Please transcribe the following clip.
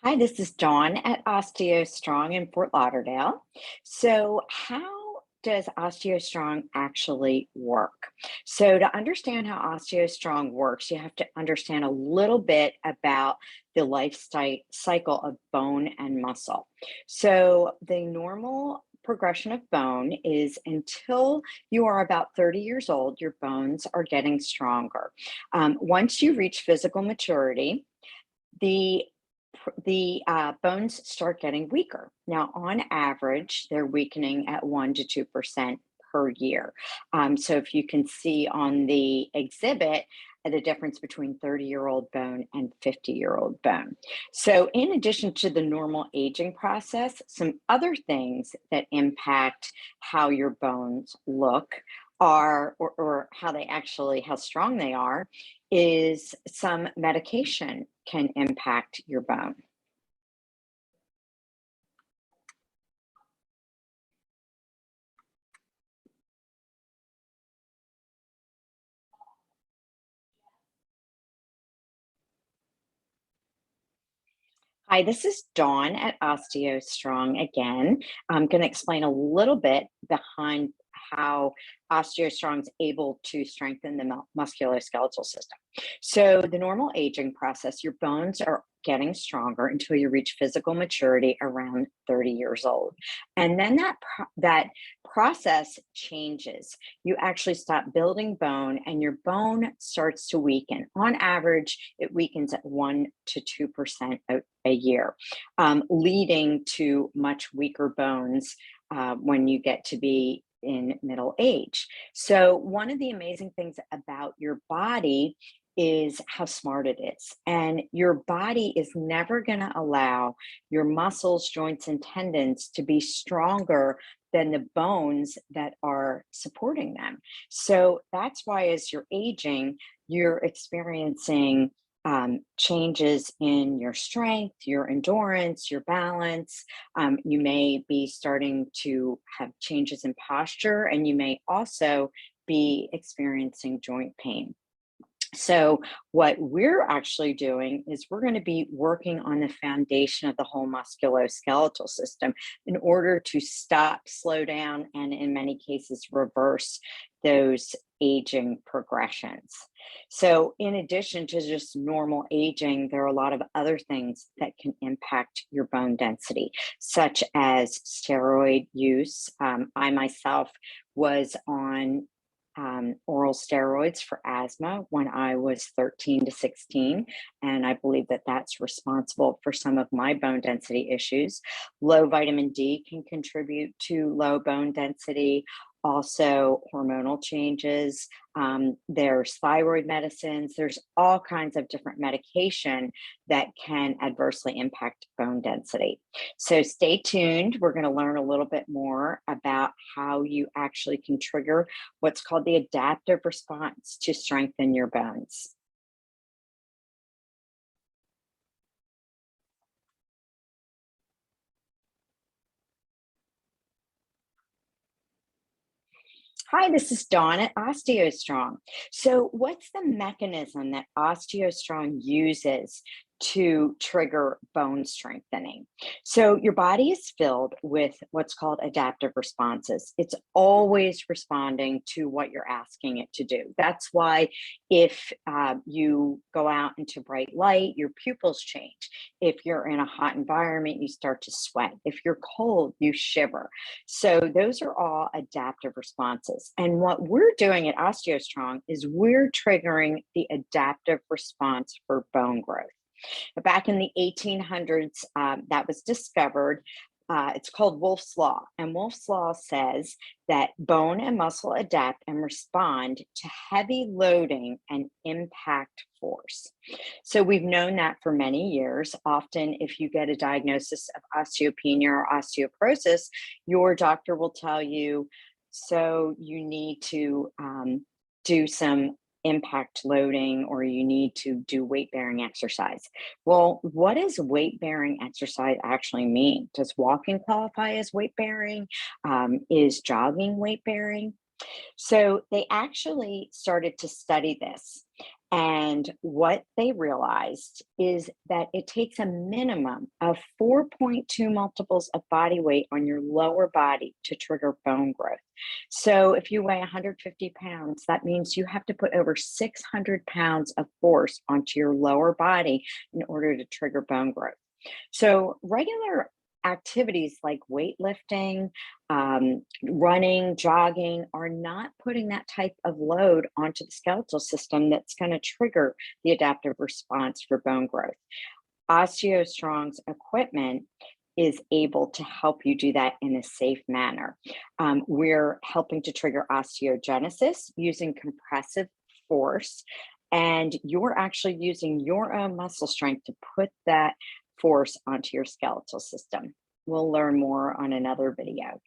Hi, this is Dawn at OsteoStrong in Fort Lauderdale. So, how does OsteoStrong actually work? So, to understand how OsteoStrong works, you have to understand a little bit about the cycle of bone and muscle. So, the normal progression of bone is until you are about 30 years old, your bones are getting stronger. Once you reach physical maturity, the the bones start getting weaker. Now, on average, they're weakening at 1 to 2% per year. So, if you can see on the exhibit, the difference between 30-year-old bone and 50-year-old bone. So, in addition to the normal aging process, some other things that impact how your bones look are, or how strong they are, is some medication can impact your bone. Hi, this is Dawn at OsteoStrong again. I'm going to explain a little bit behind how OsteoStrong is able to strengthen the musculoskeletal system. So, the normal aging process, your bones are getting stronger until you reach physical maturity around 30 years old. And then that process changes. You actually stop building bone and your bone starts to weaken. On average, it weakens at 1 to 2% a year, leading to much weaker bones when you get to be in middle age. So, one of the amazing things about your body is how smart it is. And your body is never going to allow your muscles, joints, and tendons to be stronger than the bones that are supporting them. So that's why, as you're aging, you're experiencing changes in your strength, your endurance, your balance. You may be starting to have changes in posture, and you may also be experiencing joint pain. So, what we're actually doing is we're going to be working on the foundation of the whole musculoskeletal system in order to stop, slow down, and in many cases, reverse those aging progressions. So, in addition to just normal aging, there are a lot of other things that can impact your bone density, such as steroid use. I myself was on oral steroids for asthma when I was 13 to 16. And I believe that that's responsible for some of my bone density issues. Low vitamin D can contribute to low bone density. Also, hormonal changes. There's thyroid medicines. There's all kinds of different medication that can adversely impact bone density. So stay tuned. We're going to learn a little bit more about how you actually can trigger what's called the adaptive response to strengthen your bones. Hi, this is Dawn at OsteoStrong. So, what's the mechanism that OsteoStrong uses to trigger bone strengthening? So, your body is filled with what's called adaptive responses. It's always responding to what you're asking it to do. That's why if you go out into bright light, your pupils change. If you're in a hot environment, you start to sweat. If you're cold, you shiver. So those are all adaptive responses. And what we're doing at OsteoStrong is we're triggering the adaptive response for bone growth. Back in the 1800s, that was discovered. It's called Wolff's Law. And Wolff's Law says that bone and muscle adapt and respond to heavy loading and impact force. So we've known that for many years. Often, if you get a diagnosis of osteopenia or osteoporosis, your doctor will tell you, so you need to do some impact loading or you need to do weight bearing exercise. Well, what does weight bearing exercise actually mean? Does walking qualify as weight bearing? Is jogging weight bearing? So they actually started to study this. And what they realized is that it takes a minimum of 4.2 multiples of body weight on your lower body to trigger bone growth. So if you weigh 150 pounds, that means you have to put over 600 pounds of force onto your lower body in order to trigger bone growth. So regular activities like weightlifting, running, jogging are not putting that type of load onto the skeletal system that's going to trigger the adaptive response for bone growth. OsteoStrong's equipment is able to help you do that in a safe manner. We're helping to trigger osteogenesis using compressive force, and you're actually using your own muscle strength to put that force onto your skeletal system. We'll learn more on another video.